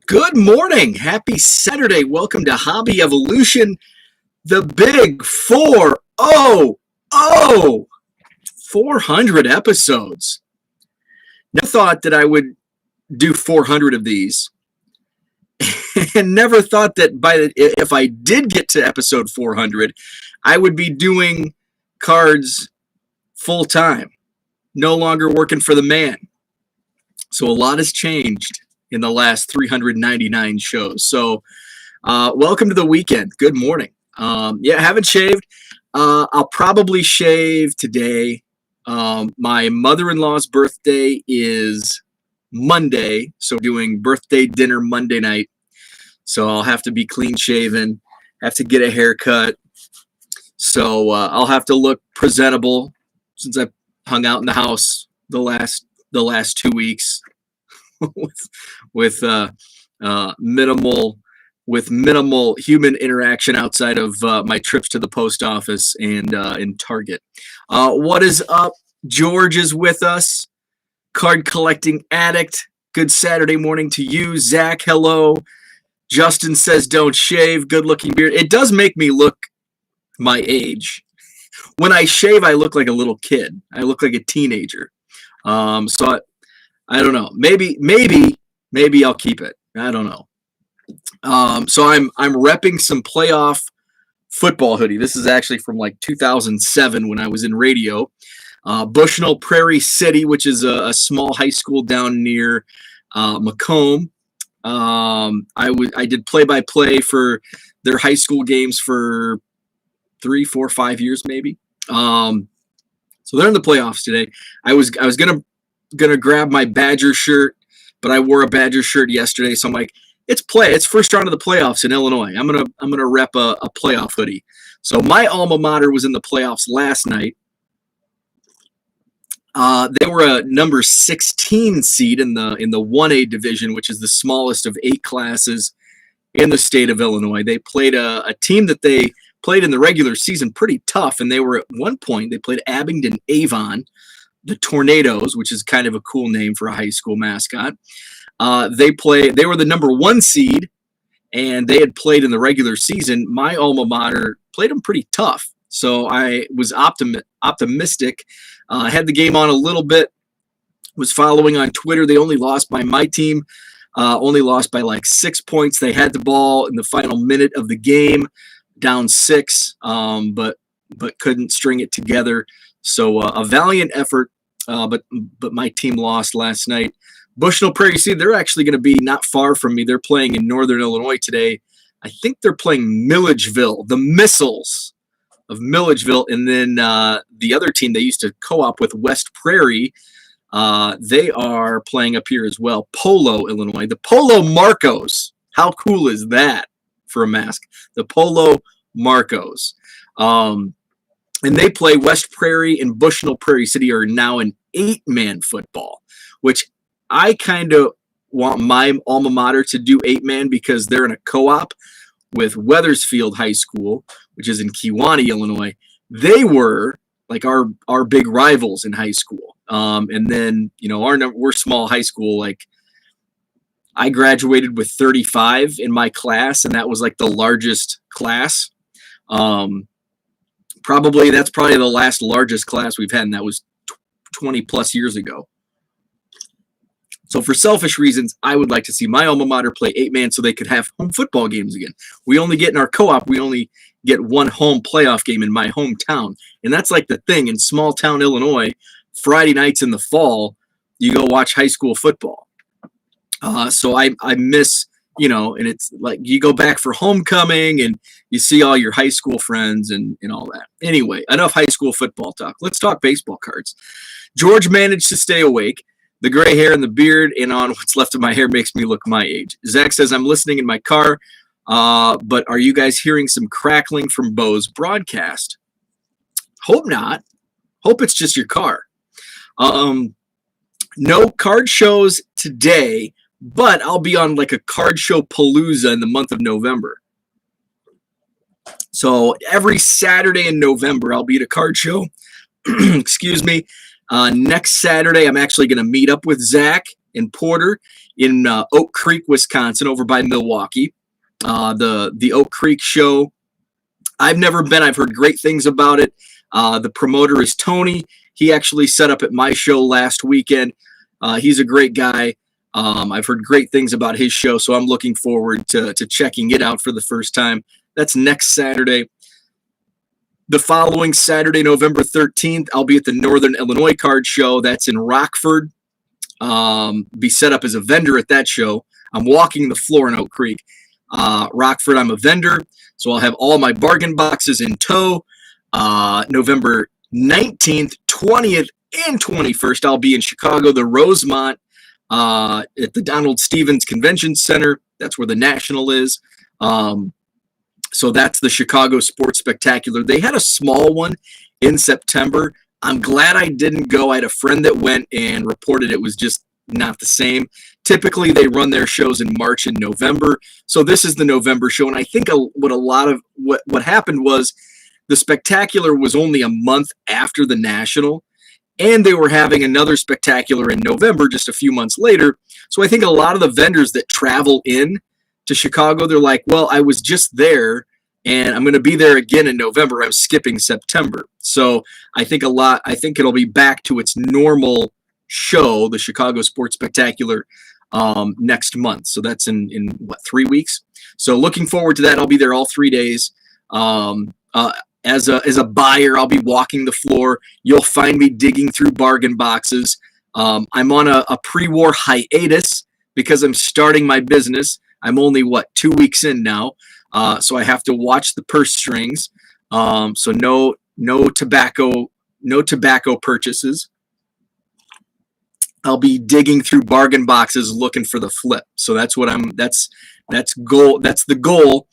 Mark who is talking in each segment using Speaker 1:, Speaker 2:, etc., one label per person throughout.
Speaker 1: Good morning. Happy Saturday. Welcome to Hobby Evolution, the big 400 episodes. Never thought that I would do 400 of these, and never thought that if I did get to episode 400, I would be doing cards full time, no longer working for the man. So a lot has changed in the last 399 shows. So welcome to the weekend. Good morning. Haven't shaved. I'll probably shave today. My mother-in-law's birthday is Monday, so doing birthday dinner Monday night. So I'll have to be clean shaven, have to get a haircut. So I'll have to look presentable since I've hung out in the house the last 2 weeks with minimal human interaction outside of my trips to the post office and in Target. What is up? George is with us, card collecting addict. Good Saturday morning to you. Zach, hello. Justin says don't shave. Good looking beard. It does make me look my age. When I shave, I look like a little kid. I look like a teenager. So I don't know. Maybe I'll keep it. I don't know. So I'm repping some playoff football hoodie. This is actually from like 2007 when I was in radio. Bushnell Prairie City, which is a small high school down near Macomb. I did play-by-play for their high school games for 3, 4, 5 years maybe. So they're in the playoffs today. I was gonna grab my Badger shirt, but I wore a Badger shirt yesterday, so I'm like, it's first round of the playoffs in Illinois. I'm gonna rep a playoff hoodie. So my alma mater was in the playoffs last night. They were a number 16 seed in the 1A division, which is the smallest of 8 classes in the state of Illinois. They played a team that they played in the regular season pretty tough, and they were at one point they played Abingdon Avon, the Tornadoes, which is kind of a cool name for a high school mascot. They were the number 1 seed, and they had played in the regular season. My alma mater played them pretty tough, so I was optimistic. Had the game on a little bit, was following on Twitter. They only lost by my team, only lost by like 6 points. They had the ball in the final minute of the game, down 6, but couldn't string it together. So a valiant effort, but my team lost last night. Bushnell Prairie City, they're actually going to be not far from me. They're playing in Northern Illinois today. I think they're playing Milledgeville, the Missiles of Milledgeville. And then the other team they used to co-op with, West Prairie, they are playing up here as well, Polo, Illinois. The Polo Marcos. How cool is that for a mask? The Polo Marcos. And they play West Prairie and Bushnell Prairie City are now an 8-man football, which I kind of want my alma mater to do 8-man because they're in a co-op with Weathersfield High School, which is in Kewanee, Illinois. They were like our big rivals in high school. And then, we're small high school. Like I graduated with 35 in my class, and that was like the largest class. That's probably the last largest class we've had, and that was 20 plus years ago. So for selfish reasons, I would like to see my alma mater play 8-man so they could have home football games again. We only get in our co-op, we only get one home playoff game in my hometown. And that's like the thing in small town Illinois, Friday nights in the fall, you go watch high school football. So I miss, and it's like you go back for homecoming and you see all your high school friends and all that. Anyway, enough high school football talk. Let's talk baseball cards. George managed to stay awake. The gray hair and the beard and on what's left of my hair makes me look my age. Zach says, I'm listening in my car, but are you guys hearing some crackling from Bo's broadcast? Hope not. Hope it's just your car. No card shows today, but I'll be on like a card show palooza in the month of November. So every Saturday in November, I'll be at a card show. Excuse me. Next Saturday, I'm actually going to meet up with Zach and Porter in Oak Creek, Wisconsin, over by Milwaukee. The Oak Creek show. I've never been. I've heard great things about it. The promoter is Tony. He actually set up at my show last weekend. He's a great guy. I've heard great things about his show, so I'm looking forward to checking it out for the first time. That's next Saturday. The following Saturday, November 13th, I'll be at the Northern Illinois Card Show. That's in Rockford. Be set up as a vendor at that show. I'm walking the floor in Oak Creek. Rockford, I'm a vendor, so I'll have all my bargain boxes in tow. November 19th, 20th, and 21st, I'll be in Chicago, the Rosemont, at the Donald Stevens Convention Center. That's where the National is. So that's the Chicago Sports Spectacular. They had a small one in September. I'm glad I didn't go. I had a friend that went and reported it was just not the same. Typically, they run their shows in March and November. So this is the November show. And I think what happened was the Spectacular was only a month after the National, and they were having another Spectacular in November just a few months later. So I think a lot of the vendors that travel in to Chicago, they're like, well, I was just there, and I'm going to be there again in November. I'm skipping September. So I think it'll be back to its normal show, the Chicago Sports Spectacular, next month. So that's in 3 weeks. So looking forward to that. I'll be there all 3 days. As a buyer, I'll be walking the floor. You'll find me digging through bargain boxes. I'm on a pre-war hiatus because I'm starting my business. I'm only 2 weeks in now, so I have to watch the purse strings. So no tobacco purchases. I'll be digging through bargain boxes looking for the flip. So that's the goal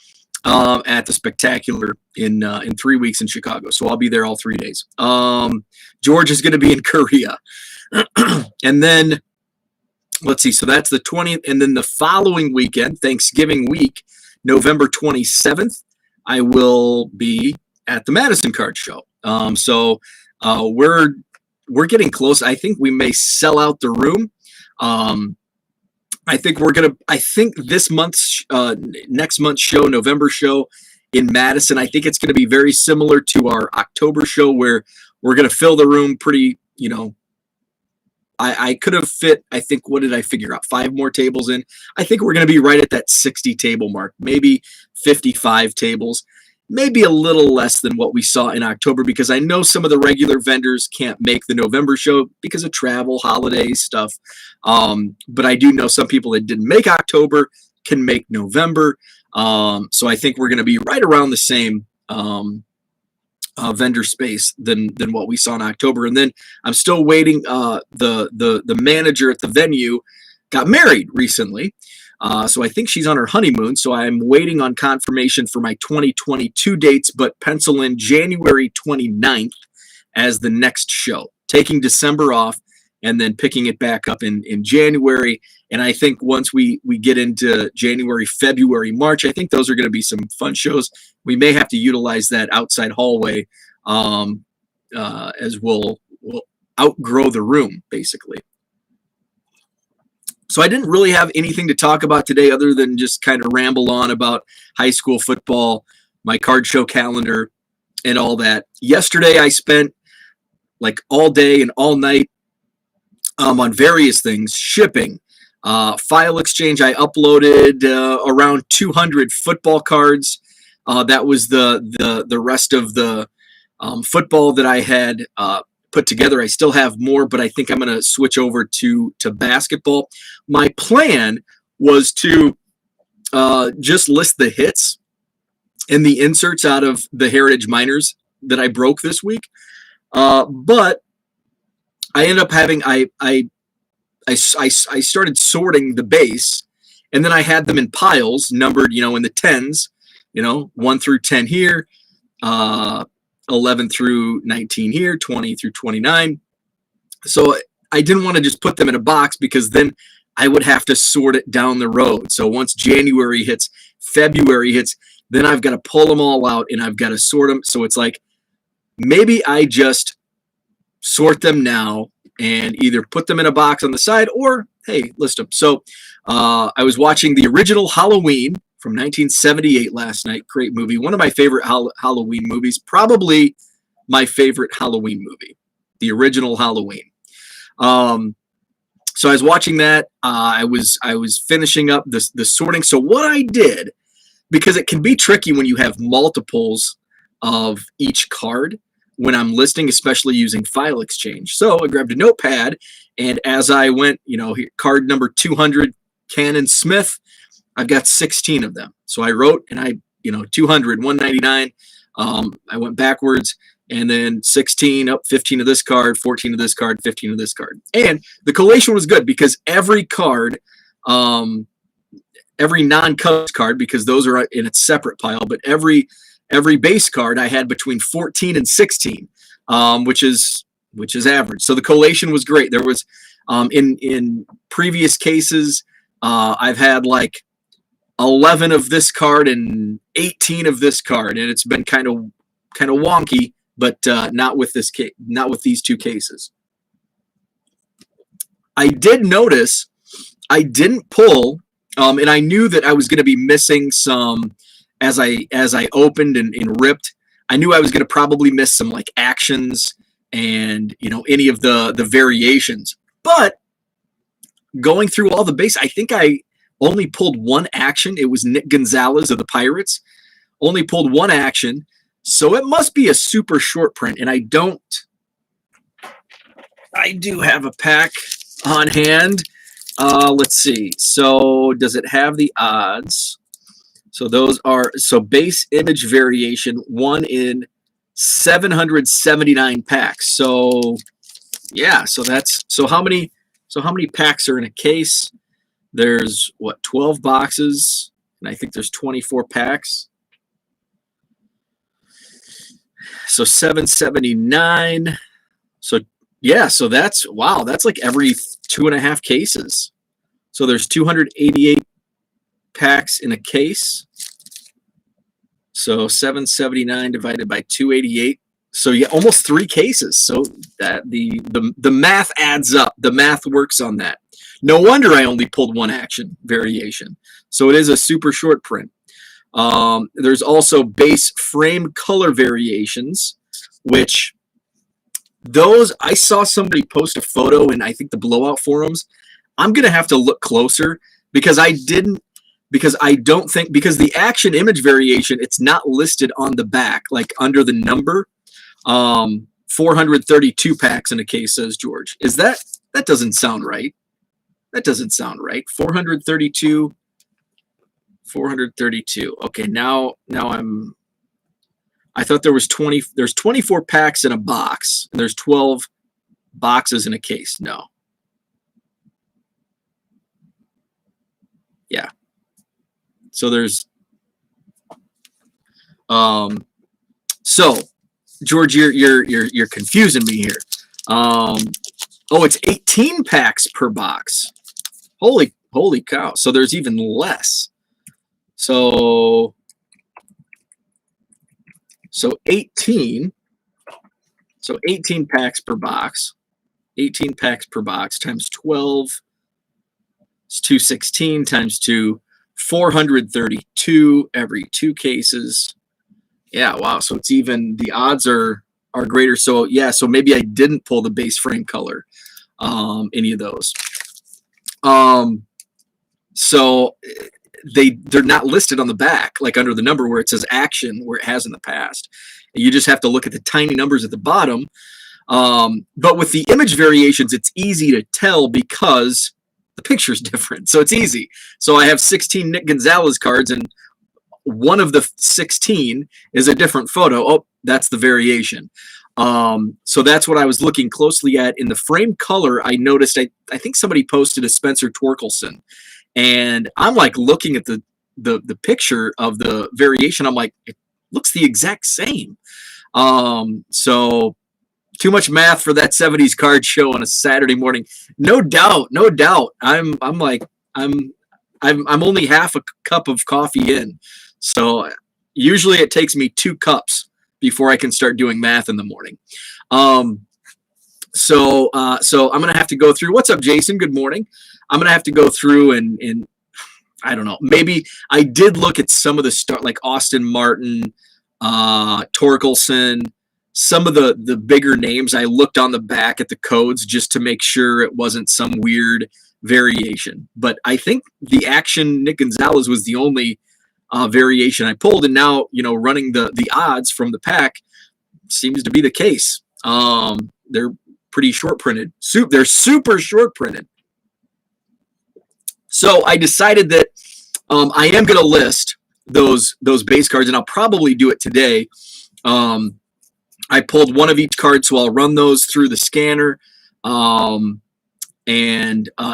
Speaker 1: at the Spectacular in 3 weeks in Chicago. So I'll be there all 3 days. George is going to be in Korea. And then let's see. So that's the 20th. And then the following weekend, Thanksgiving week, November 27th, I will be at the Madison Card Show. So we're getting close. I think we may sell out the room. I think this month's, next month's show, November show in Madison, I think it's going to be very similar to our October show where we're going to fill the room pretty, I could have fit, I think, what did I figure out? 5 more tables in. I think we're going to be right at that 60 table mark, maybe 55 tables, maybe a little less than what we saw in October, because I know some of the regular vendors can't make the November show because of travel, holidays, stuff. But I do know some people that didn't make October can make November. So I think we're going to be right around the same vendor space than what we saw in October. And then I'm still waiting. The manager at the venue got married recently. So I think she's on her honeymoon. So I'm waiting on confirmation for my 2022 dates, but pencil in January 29th as the next show, taking December off and then picking it back up in January. And I think once we get into January, February, March, I think those are going to be some fun shows. We may have to utilize that outside hallway as we'll outgrow the room, basically. So I didn't really have anything to talk about today other than just kind of ramble on about high school football, my card show calendar, and all that. Yesterday I spent like all day and all night on various things, shipping, file exchange. I uploaded around 200 football cards. That was the rest of the football that I had put together. I still have more, but I think I'm going to switch over to basketball. My plan was to just list the hits and the inserts out of the Heritage Minors that I broke this week. But I ended up having, I started sorting the base, and then I had them in piles numbered, in the tens, 1 through 10 here, 11 through 19 here, 20 through 29. So I didn't want to just put them in a box because then I would have to sort it down the road. So once January hits, February hits, then I've got to pull them all out and I've got to sort them. So it's like, maybe I just sort them now and either put them in a box on the side, or hey, list them. So I was watching the original Halloween from 1978 last night. Great movie. One of my favorite Halloween movies. Probably my favorite Halloween movie. The original Halloween. So I was watching that. I was finishing up the sorting. So what I did, because it can be tricky when you have multiples of each card when I'm listing, especially using file exchange. So I grabbed a notepad, and as I went, card number 200, Cannon Smith, I've got 16 of them. So I wrote, and 200, 199. I went backwards, and then 16, 15 of this card, 14 of this card, 15 of this card. And the collation was good because every card, every non-colors card, because those are in a separate pile, but every base card I had between 14 and 16, which is average. So the collation was great. There was in previous cases, I've had like 11 of this card and 18 of this card, and it's been kind of wonky, but not with these two cases. I did notice I didn't pull, and I knew that I was going to be missing some as I opened and ripped. I knew I was going to probably miss some like actions and any of the variations. But going through all the base, I think I only pulled one action. It was Nick Gonzalez of the Pirates. Only pulled one action. So it must be a super short print. And I do have a pack on hand. Let's see. So does it have the odds? So those are, base image variation, 1 in 779 packs. So yeah, so how many packs are in a case? There's 12 boxes, and I think there's 24 packs. So 779. So yeah, so that's like every 2.5 cases. So there's 288 packs in a case. So 779 divided by 288. So yeah, almost 3 cases. So that the math adds up. The math works on that. No wonder I only pulled one action variation. So it is a super short print. There's also base frame color variations, which those I saw somebody post a photo in, I think, the blowout forums. I'm going to have to look closer because the action image variation, it's not listed on the back, like under the number. 432 packs in a case, says George. That doesn't sound right. That doesn't sound right. 432. Okay, now I thought there was 20. There's 24 packs in a box, and there's 12 boxes in a case. No. Yeah. So there's so George, you're confusing me here. It's 18 packs per box. Holy cow. So there's even less. So 18 packs per box. 18 packs per box times 12. It's 216 times 2, 432 every 2 cases. Yeah, wow. So it's even, the odds are greater. So yeah, so maybe I didn't pull the base frame color, any of those. So they're not listed on the back, like under the number where it says action, where it has in the past. You just have to look at the tiny numbers at the bottom. But with the image variations, it's easy to tell because the picture's different. So it's easy. So I have 16 Nick Gonzalez cards, and one of the 16 is a different photo. Oh, that's the variation. So that's what I was looking closely at. In the frame color, I noticed, I think somebody posted a Spencer Torkelson, and I'm like looking at the picture of the variation. I'm like, it looks the exact same. So too much math for that 70s card show on a Saturday morning. No doubt. I'm only half a cup of coffee in. So usually it takes me 2 cups before I can start doing math in the morning. So I'm gonna have to go through. What's up, Jason? Good morning. I'm gonna have to go through and I don't know. Maybe I did look at some of the start like Austin Martin, Torkelson, some of the bigger names. I looked on the back at the codes just to make sure it wasn't some weird variation. But I think the Action Nick Gonzalez was the only variation I pulled, and now running the odds from the pack seems to be the case. They're pretty short printed. They're super short printed. So I decided that I am going to list those base cards, and I'll probably do it today. I pulled one of each card, so I'll run those through the scanner, and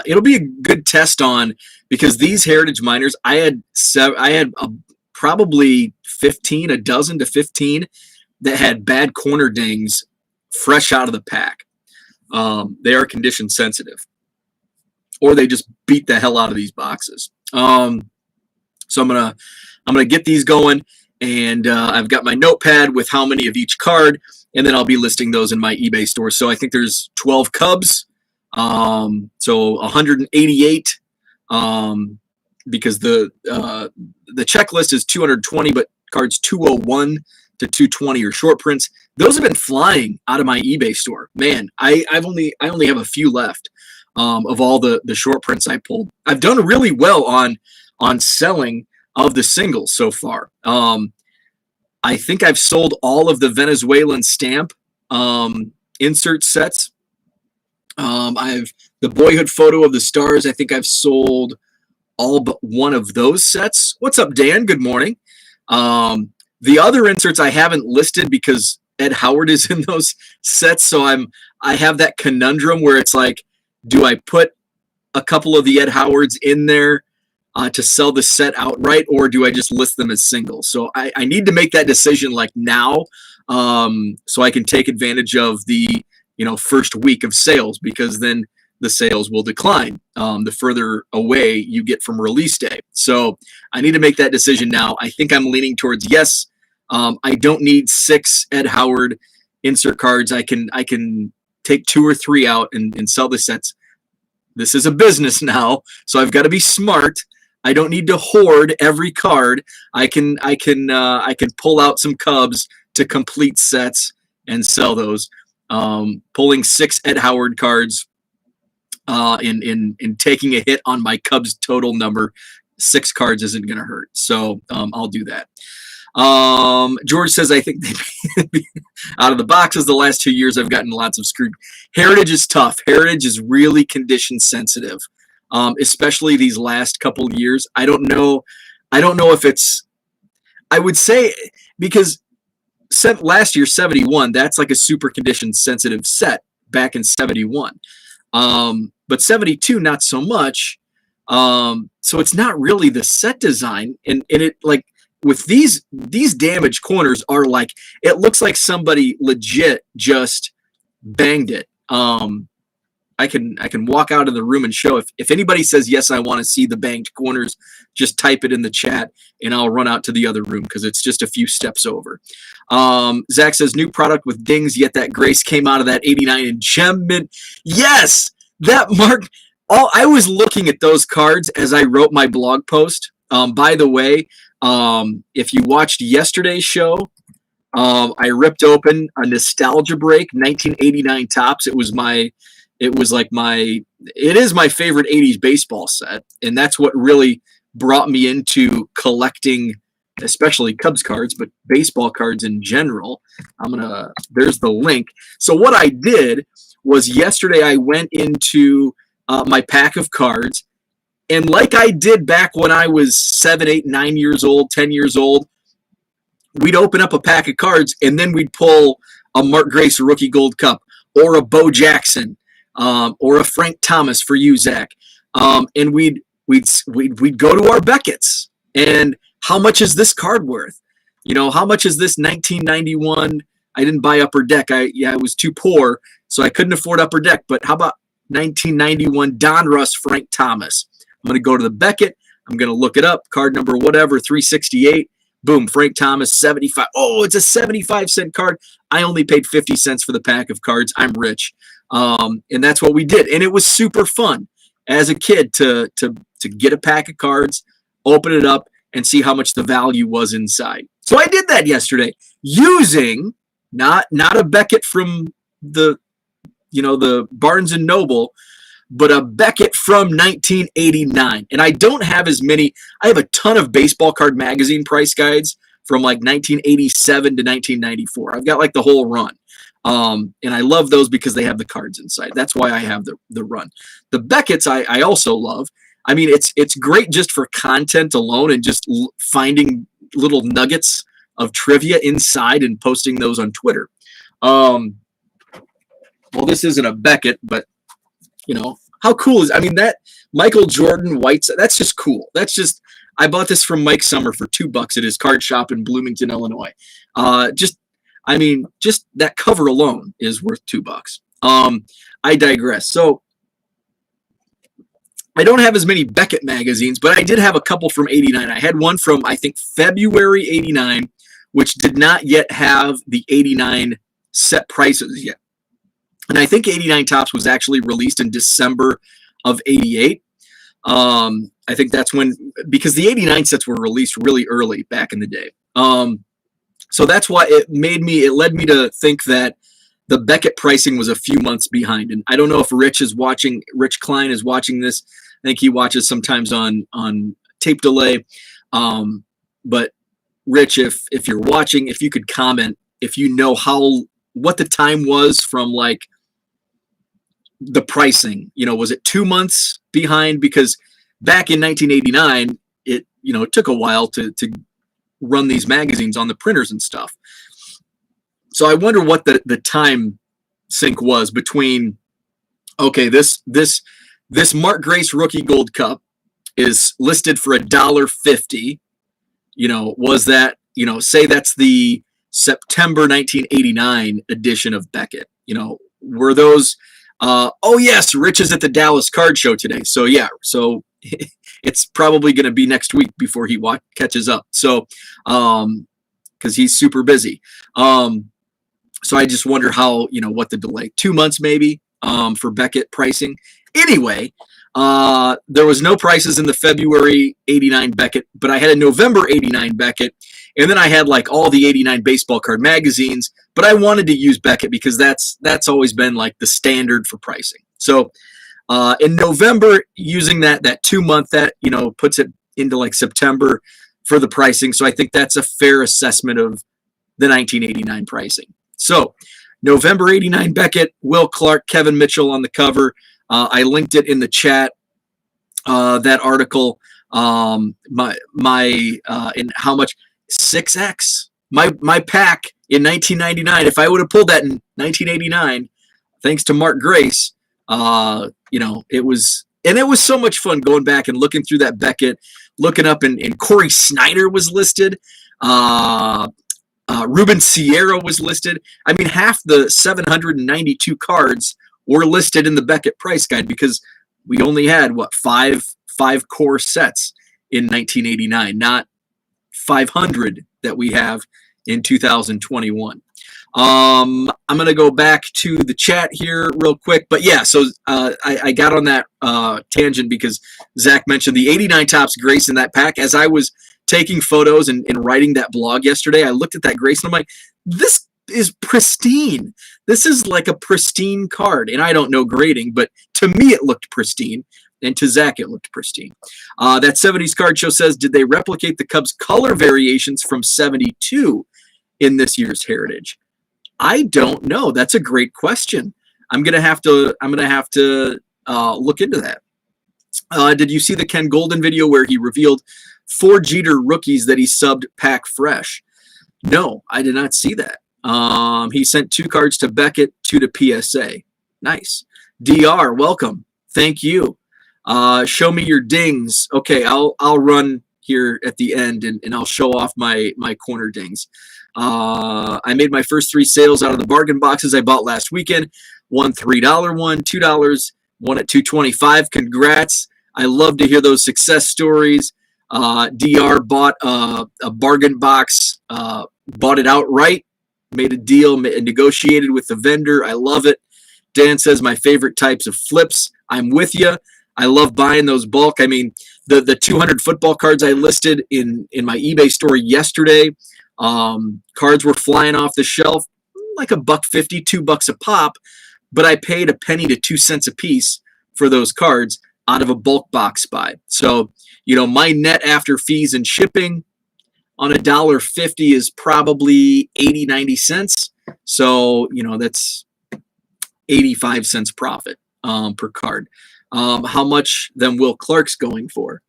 Speaker 1: it'll be a good test on, because these Heritage Miners, I had probably 15, a dozen to 15 that had bad corner dings fresh out of the pack. They are condition sensitive, or they just beat the hell out of these boxes. So I'm gonna get these going, and I've got my notepad with how many of each card, and then I'll be listing those in my eBay store. So I think there's 12 Cubs, so 188, because the checklist is 220, but cards 201 to 220 are short prints. Those have been flying out of my eBay store. Man, I only have a few left of all the short prints I pulled. I've done really well on selling of the singles so far. I think I've sold all of the Venezuelan stamp insert sets. I've the boyhood photo of the stars. I think I've sold all but one of those sets. What's up, Dan? Good morning. The other inserts I haven't listed because Ed Howard is in those sets. So I have that conundrum where it's like, do I put a couple of the Ed Howards in there to sell the set outright, or do I just list them as singles? So I need to make that decision like now, so I can take advantage of the first week of sales, because then the sales will decline the further away you get from release day. So I need to make that decision now. I think I'm leaning towards yes. I don't need 6 Ed Howard insert cards. I can take 2 or 3 out and sell the sets. This is a business now, so I've got to be smart. I don't need to hoard every card. I can pull out some Cubs to complete sets and sell those. Pulling 6 Ed Howard cards in taking a hit on my Cubs total number, 6 cards isn't going to hurt. So I'll do that. George says, I think they out of the boxes the last 2 years, I've gotten lots of screwed. Heritage is tough. Heritage is really condition sensitive, especially these last couple of years. I don't know if it's, I would say, because last year, 71, that's like a super condition sensitive set back in 71. But 72, not so much. So it's not really the set design, and it, like, with these damaged corners are like, it looks like somebody legit just banged it. I can walk out of the room and show. If anybody says yes, I want to see the banged corners, just type it in the chat and I'll run out to the other room, because it's just a few steps over. Zach says, new product with dings, yet that grace came out of that 89 in gem mint. Yes, that mark. I was looking at those cards as I wrote my blog post. By the way, if you watched yesterday's show, I ripped open a nostalgia break 1989 Topps. It is my favorite 80s baseball set, and that's what really brought me into collecting, especially Cubs cards, but baseball cards in general. There's the link. So what I did was yesterday I went into my pack of cards, and like I did back when I was 7, 8, 9 years old, 10 years old, we'd open up a pack of cards, and then we'd pull a Mark Grace Rookie Gold Cup, or a Bo Jackson, or a Frank Thomas for you, Zach. And we'd go to our Beckett's, and how much is this card worth? How much is this 1991? I didn't buy Upper Deck. I was too poor, so I couldn't afford Upper Deck. But how about 1991 Donruss Frank Thomas? I'm going to go to the Beckett. I'm going to look it up. Card number whatever, 368. Boom, Frank Thomas, 75. Oh, it's a 75-cent card. I only paid 50 cents for the pack of cards. I'm rich. And that's what we did. And it was super fun as a kid to get a pack of cards, open it up, and see how much the value was inside. So I did that yesterday using not a Beckett from the Barnes and Noble, but a Beckett from 1989. And I don't have as many. I have a ton of baseball card magazine price guides from like 1987 to 1994. I've got like the whole run. And I love those because they have the cards inside. That's why I have the run. The Beckett's I also love. I mean, it's great just for content alone and just finding little nuggets of trivia inside and posting those on Twitter. Well, this isn't a Beckett, but how cool is, I mean, that Michael Jordan White, that's just cool. That's just, I bought this from Mike Summer for $2 at his card shop in Bloomington, Illinois. Just that cover alone is worth $2. I digress. So I don't have as many Beckett magazines, but I did have a couple from 89. I had one from, I think, February 89, which did not yet have the 89 set prices yet. And I think 89 Topps was actually released in December of 88. I think that's when, because the 89 sets were released really early back in the day. So that's why it led me to think that the Beckett pricing was a few months behind. And I don't know if Rich Klein is watching this. I think he watches sometimes on tape delay. But Rich, if you're watching, if you could comment, if you know what the time was from like the pricing, was it 2 months behind? Because back in 1989, it took a while to run these magazines on the printers and stuff. So I wonder what the time sync was between, okay, this Mark Grace Rookie Gold Cup is listed for $1.50. Was that, say that's the September 1989 edition of Beckett. Were those, oh yes, Rich is at the Dallas Card Show today. So yeah, so it's probably going to be next week before he catches up. So, because he's super busy. So I just wonder how, what the delay, 2 months maybe, for Beckett pricing. Anyway, there was no prices in the February 89 Beckett, but I had a November 89 Beckett, and then I had like all the 89 baseball card magazines, but I wanted to use Beckett because that's always been like the standard for pricing. So in November, using that 2 month, that puts it into like September for the pricing. So I think that's a fair assessment of the 1989 pricing. So November 89 Beckett, Will Clark, Kevin Mitchell on the cover. I linked it in the chat, that article. In how much 6X my pack in 1999. If I would have pulled that in 1989, thanks to Mark Grace, it was so much fun going back and looking through that Beckett, looking up, and Corey Snyder was listed. Ruben Sierra was listed. I mean, half the 792 cards were listed in the Beckett price guide because we only had five core sets in 1989, not 500 that we have in 2021. I'm going to go back to the chat here real quick. But yeah, so I got on that tangent because Zach mentioned the 89 Topps Grace in that pack. As I was taking photos and writing that blog yesterday, I looked at that Grace and I'm like, this is pristine. This is like a pristine card. And I don't know grading, but to me it looked pristine. And to Zach, it looked pristine. That 70s Card Show says, did they replicate the Cubs' color variations from 72 in this year's Heritage? I don't know. That's a great question. I'm gonna have to look into that. Did you see the Ken Golden video where he revealed 4 Jeter rookies that he subbed pack fresh? No, I did not see that. He sent 2 cards to Beckett, 2 to PSA. Nice. DR, welcome. Thank you. Show me your dings. Okay, I'll run here at the end and I'll show off my corner dings. I made my first 3 sales out of the bargain boxes I bought last weekend. One $3 one, $2, one at $2.25. Congrats. I love to hear those success stories. DR bought a bargain box, bought it outright, made a deal, negotiated with the vendor. I love it. Dan says my favorite types of flips. I'm with you. I love buying those bulk. I mean, the 200 football cards I listed in my eBay store yesterday, cards were flying off the shelf like $1.50, $2 a pop, but I paid a penny to 2 cents a piece for those cards out of a bulk box buy. So, my net after fees and shipping on $1.50 is probably 80, 90 cents. So, that's 85 cents profit per card. How much then Will Clark's going for?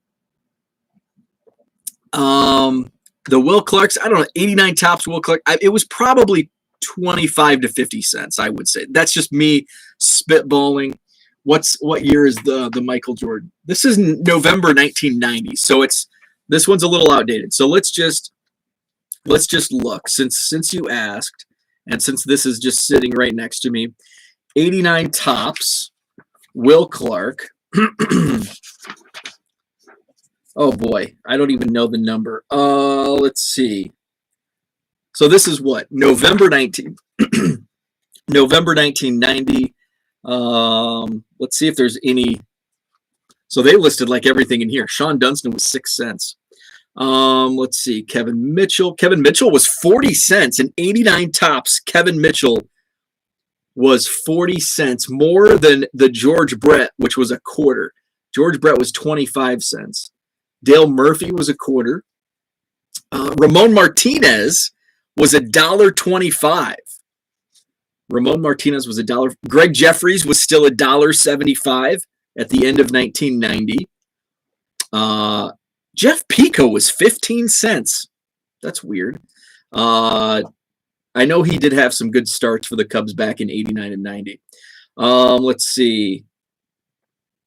Speaker 1: The Will Clark's, I don't know, 89 tops Will Clark. It was probably 25 to 50 cents, I would say. That's just me spitballing. What year is the Michael Jordan? This is November 1990. So this one's a little outdated. So let's just look since you asked, and since this is just sitting right next to me, 89 tops Will Clark. Oh boy, I don't even know the number. Let's see. So this is what? November 1990. Let's see if there's any. So they listed like everything in here. Sean Dunston was 6 cents. Let's see. Kevin Mitchell. Kevin Mitchell was 40 cents. And 89 tops, Kevin Mitchell was 40 cents more than the George Brett, which was a quarter. George Brett was 25 cents. Dale Murphy was a quarter. Ramon Martinez was $1.25. Ramon Martinez was $1. Greg Jeffries was still $1.75 at the end of 1990. Jeff Pico was 15 cents. That's weird. I know he did have some good starts for the Cubs back in 89 and 90. Let's see.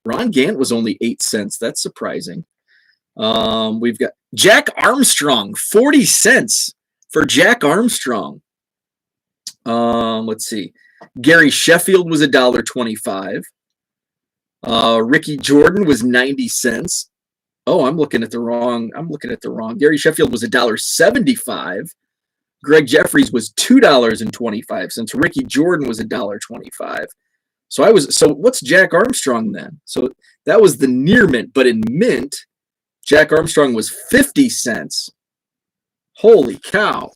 Speaker 1: Ron Gant was only 8 cents. That's surprising. We've got Jack Armstrong, 40 cents for Jack Armstrong. Let's see. Gary Sheffield was $1.25. Ricky Jordan was 90 cents. Oh, I'm looking at the wrong. Gary Sheffield was $1.75. Greg Jeffries was $2.25. Ricky Jordan was $1.25. So what's Jack Armstrong then? So that was the near mint, but in mint, Jack Armstrong was 50 cents. Holy cow.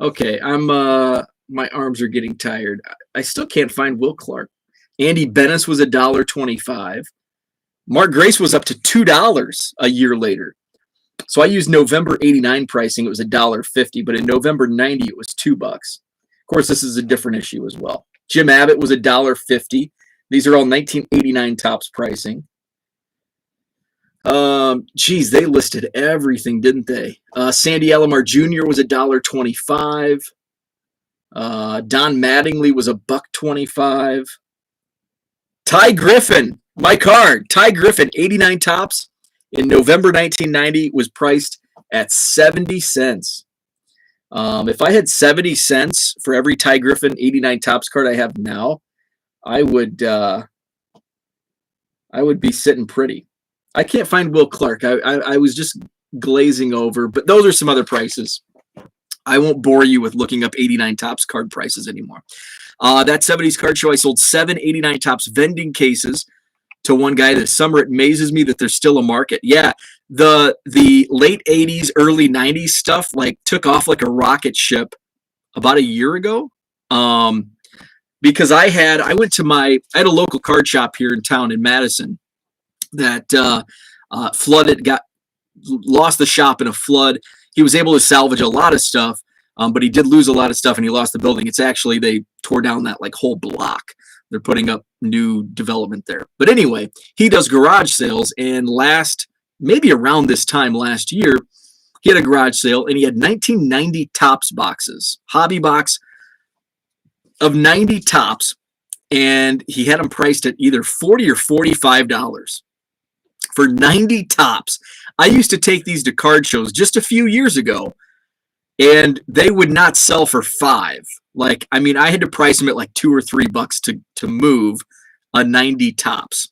Speaker 1: Okay, my arms are getting tired. I still can't find Will Clark. Andy Bennis was $1.25. Mark Grace was up to $2 a year later. So I used November 89 pricing. It was $1.50, but in November 90, it was $2. Of course, this is a different issue as well. Jim Abbott was $1.50. These are all 1989 tops pricing. They listed everything, didn't they? Sandy Alomar Jr. was $1.25. Don Mattingly was $1.25. Ty Griffin, my card. Ty Griffin, 89 tops in November 1990 was priced at 70 cents. If I had 70 cents for every Ty Griffin 89 tops card I have now, I would be sitting pretty. I can't find Will Clark. I was just glazing over, but those are some other prices. I won't bore you with looking up 89 tops card prices anymore. That 70s card show, I sold 7 89 tops vending cases to one guy this summer. It amazes me that there's still a market. Yeah, the late 80s, early 90s stuff took off like a rocket ship about a year ago. Because I had a local card shop here in town in Madison that flooded, lost the shop in a flood. He was able to salvage a lot of stuff, but he did lose a lot of stuff and he lost the building. It's actually, they tore down that whole block. They're putting up new development there. But anyway, he does garage sales, and maybe around this time last year, he had a garage sale and he had 1990 tops boxes, hobby box of 90 tops, and he had them priced at either $40 or $45 for 90 tops. I used to take these to card shows just a few years ago, and they would not sell for $5. I had to price them at $2 or $3 to move a 90 tops.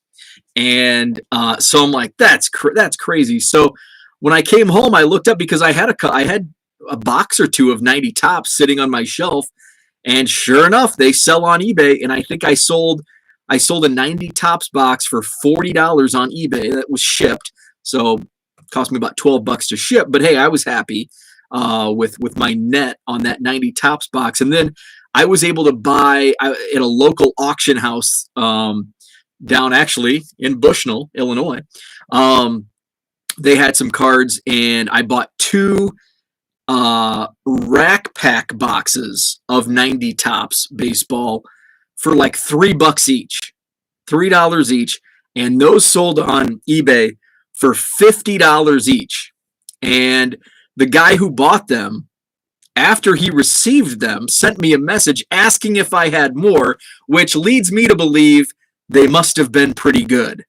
Speaker 1: And so I'm like, that's crazy. So when I came home, I looked up because I had a box or two of 90 tops sitting on my shelf, And sure enough, they sell on eBay. And I think I sold a 90 tops box for $40 on eBay that was shipped. So it cost me about $12 to ship. But hey, I was happy with my net on that 90 tops box. And then I was able to buy at a local auction house down actually in Bushnell, Illinois. They had some cards, and I bought two rack pack boxes of 90 tops baseball for like $3 each, $3 each, and those sold on eBay for $50 each. And the guy who bought them, after he received them, sent me a message asking if I had more, which leads me to believe they must have been pretty good.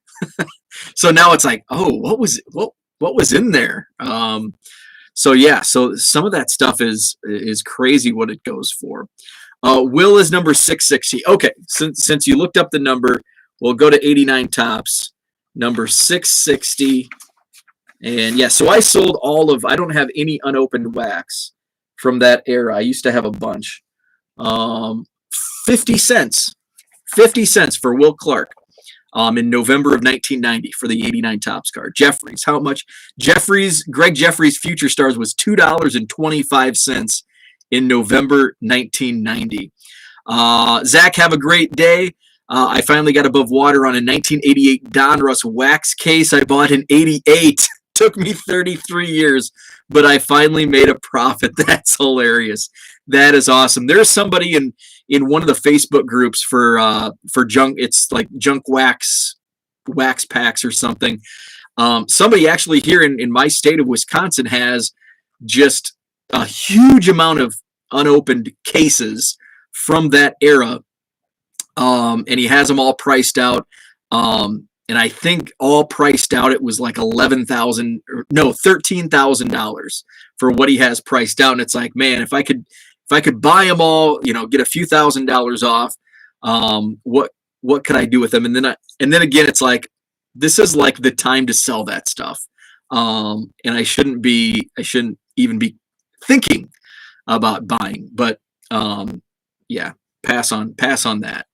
Speaker 1: So now it's like, oh, what was in there? So yeah, so some of that stuff is crazy what it goes for. Will is number 660. Okay, since you looked up the number, we'll go to 89 tops, number 660. And yeah, so I sold I don't have any unopened wax from that era. I used to have a bunch. 50 cents. 50 cents for Will Clark in November of 1990 for the 89 tops card. Jeffries, how much? Greg Jeffries Future Stars was $2.25 in November 1990. Zach, have a great day. I finally got above water on a 1988 Donruss wax case I bought in 88. Took me 33 years, but I finally made a profit. That's hilarious. That is awesome. There's somebody in one of the Facebook groups for junk. It's like junk wax packs or something. Somebody actually here in my state of Wisconsin has just a huge amount of unopened cases from that era. And he has them all priced out. And I think all priced out, it was like $13,000 for what he has priced out. And it's like, man, if I could buy them all, get a few $1,000s off, what could I do with them? And then again, it's like, this is like the time to sell that stuff. And I shouldn't even be thinking about buying, but yeah, pass on that.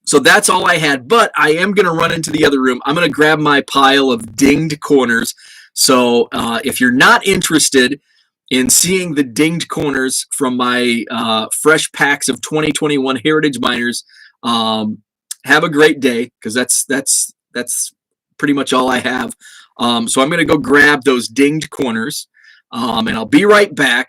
Speaker 1: So that's all I had, but I am going to run into the other room. I'm going to grab my pile of dinged corners. So if you're not interested in seeing the dinged corners from my fresh packs of 2021 Heritage Miners, have a great day, because that's pretty much all I have. So I'm going to go grab those dinged corners, and I'll be right back.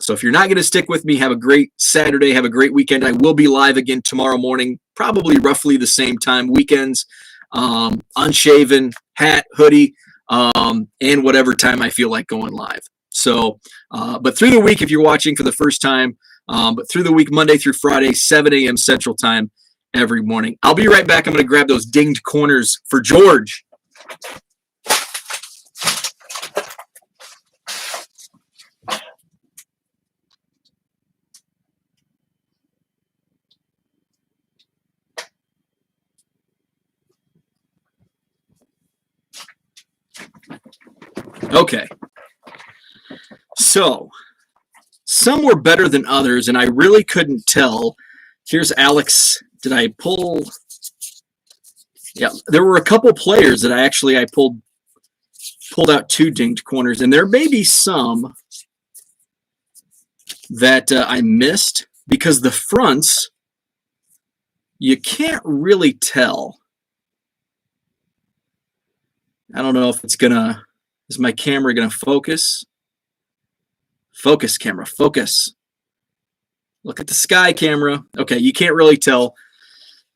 Speaker 1: So if you're not going to stick with me, have a great Saturday. Have a great weekend. I will be live again tomorrow morning, probably roughly the same time. Weekends, unshaven, hat, hoodie, and whatever time I feel like going live. So, but through the week, if you're watching for the first time, but through the week, Monday through Friday, 7 a.m. Central Time every morning. I'll be right back. I'm going to grab those dinged corners for George. Okay, so some were better than others, and I really couldn't tell. Here's Alex. Did I pull? Yeah, there were a couple players that I pulled out two dinged corners, and there may be some that I missed because the fronts, you can't really tell. I don't know if it's gonna. Is my camera going to focus? Focus, camera, focus. Look at the sky, camera. Okay, you can't really tell.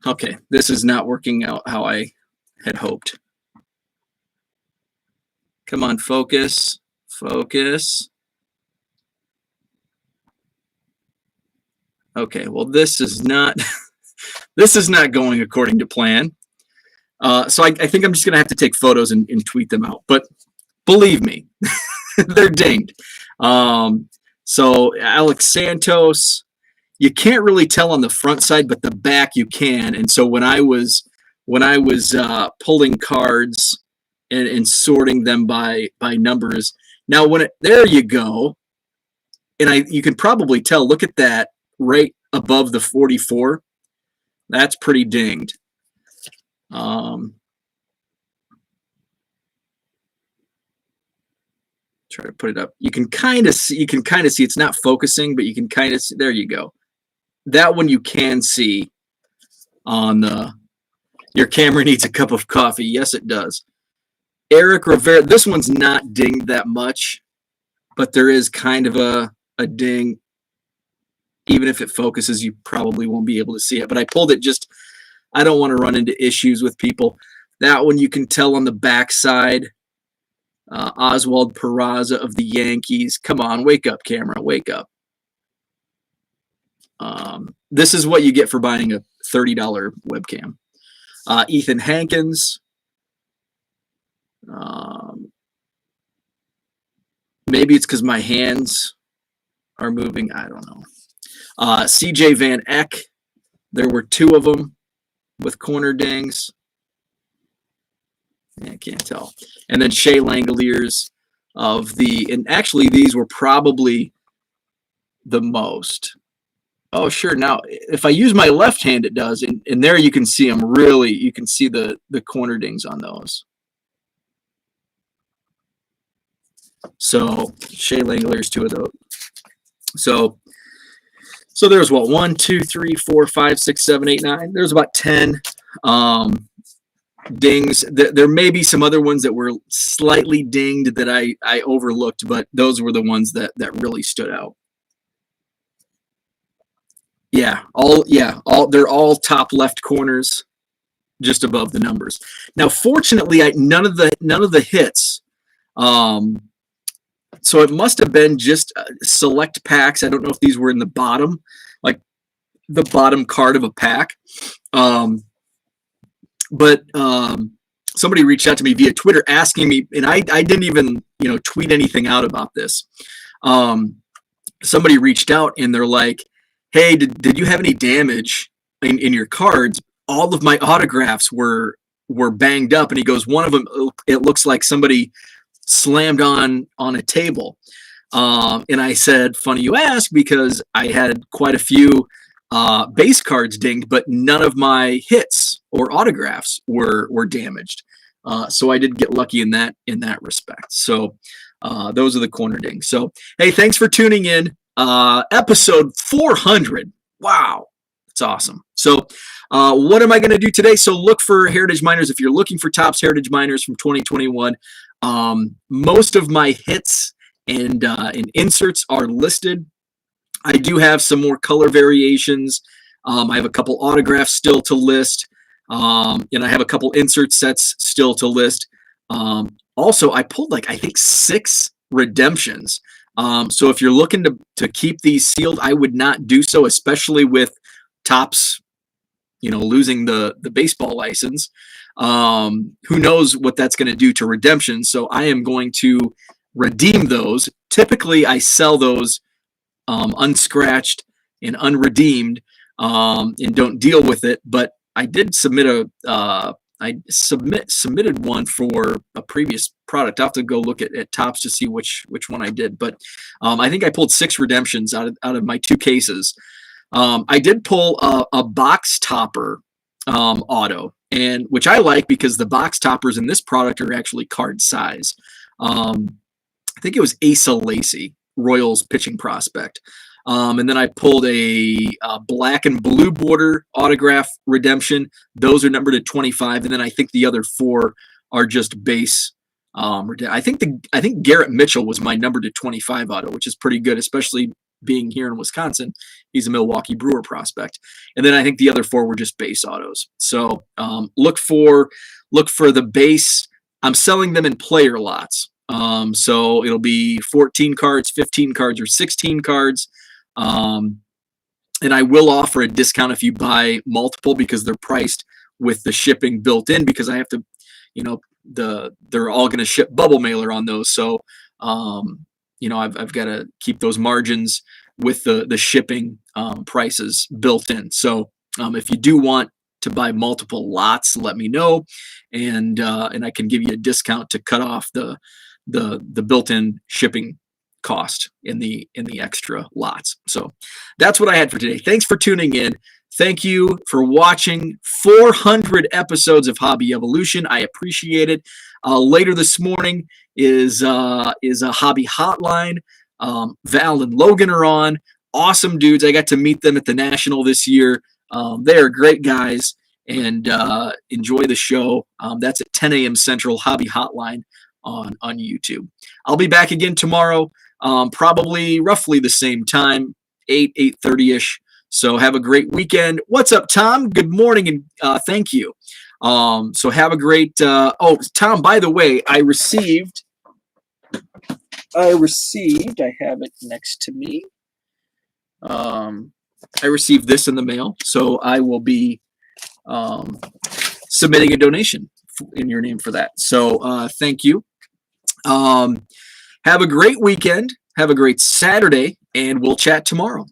Speaker 1: Okay, this is not working out how I had hoped. Come on, focus, focus. Okay, well, this is not going according to plan. So I think I'm just going to have to take photos and tweet them out. But believe me, they're dinged. So Alex Santos, you can't really tell on the front side, but the back you can. And so when I was pulling cards and sorting them by numbers, now there you go. and you can probably tell, look at that right above the 44. That's pretty dinged. Try to put it up. You can kind of see it's not focusing, but you can kind of see. There you go. That one you can see on your camera needs a cup of coffee. Yes, it does. Eric Rivera, this one's not dinged that much, but there is kind of a ding. Even if it focuses, you probably won't be able to see it. But I pulled it just, I don't want to run into issues with people. That one you can tell on the backside. Oswald Peraza of the Yankees. Come on, wake up, camera, wake up. This is what you get for buying a $30 webcam. Ethan Hankins. Maybe it's because my hands are moving. I don't know. CJ Van Eck. There were 2 of them with corner dings. I can't tell. And then Shea Langoliers and actually these were probably the most. Oh, sure. Now, if I use my left hand, it does. And there you can see them really, you can see the corner dings on those. So Shea Langoliers, 2 of those. So there's what, 1, 2, 3, 4, 5, 6, 7, 8, 9. There's about 10 dings. There may be some other ones that were slightly dinged that I overlooked, but those were the ones that really stood out. Yeah, they're all top left corners, just above the numbers. Now, fortunately, none of the hits. So it must have been just select packs. I don't know if these were in the bottom, like the bottom card of a pack. But somebody reached out to me via Twitter asking me, and I didn't even tweet anything out about this. Somebody reached out and they're like, "Hey, did you have any damage in your cards?" All of my autographs were banged up, and he goes, "One of them, it looks like somebody slammed on a table." And I said, "Funny you ask, because I had quite a few base cards dinged, but none of my hits or autographs were damaged. So I did get lucky in that respect." So those are the corner dings. So hey, thanks for tuning in. Episode 400. Wow, that's awesome. So what am I going to do today? So look for Heritage Miners. If you're looking for Topps Heritage Miners from 2021, most of my hits and inserts are listed. I do have some more color variations. I have a couple autographs still to list, and I have a couple insert sets still to list. Also, I pulled I think 6 redemptions. So if you're looking to keep these sealed, I would not do so, especially with Topps, losing the baseball license. Who knows what that's going to do to redemption? So I am going to redeem those. Typically, I sell those unscratched and unredeemed, and don't deal with it. But I did submit submitted one for a previous product. I'll have to go look at Topps to see which one I did. But I think I pulled 6 redemptions out of my 2 cases. I did pull a box topper auto, and which I like because the box toppers in this product are actually card size. I think it was Asa Lacy, Royals pitching prospect. And then I pulled a black and blue border autograph redemption. Those are numbered at 25, and then I think the other 4 are just base. I think Garrett Mitchell was my number to 25 auto, which is pretty good, especially being here in Wisconsin. He's a Milwaukee Brewer prospect. And then I think the other 4 were just base autos. So look for the base. I'm selling them in player lots. So it'll be 14 cards, 15 cards, or 16 cards. And I will offer a discount if you buy multiple, because they're priced with the shipping built in, because I have to, they're all going to ship bubble mailer on those. So, I've got to keep those margins with the shipping prices built in. So if you do want to buy multiple lots, let me know, and I can give you a discount to cut off the built-in shipping cost in the extra lots. So that's what I had for today. Thanks for tuning in. Thank you for watching 400 episodes of Hobby Evolution. I appreciate it. Later this morning is a Hobby Hotline. Val and Logan are on. Awesome dudes. I got to meet them at the National this year. They are great guys, and enjoy the show. That's at 10 a.m. Central, Hobby Hotline on YouTube. I'll be back again tomorrow, probably roughly the same time, 8:30ish. So have a great weekend. What's up, Tom? Good morning, and thank you. So have a great. Tom, by the way, I received. I have it next to me. I received this in the mail, so I will be submitting a donation in your name for that. So thank you. Have a great weekend. Have a great Saturday, and we'll chat tomorrow.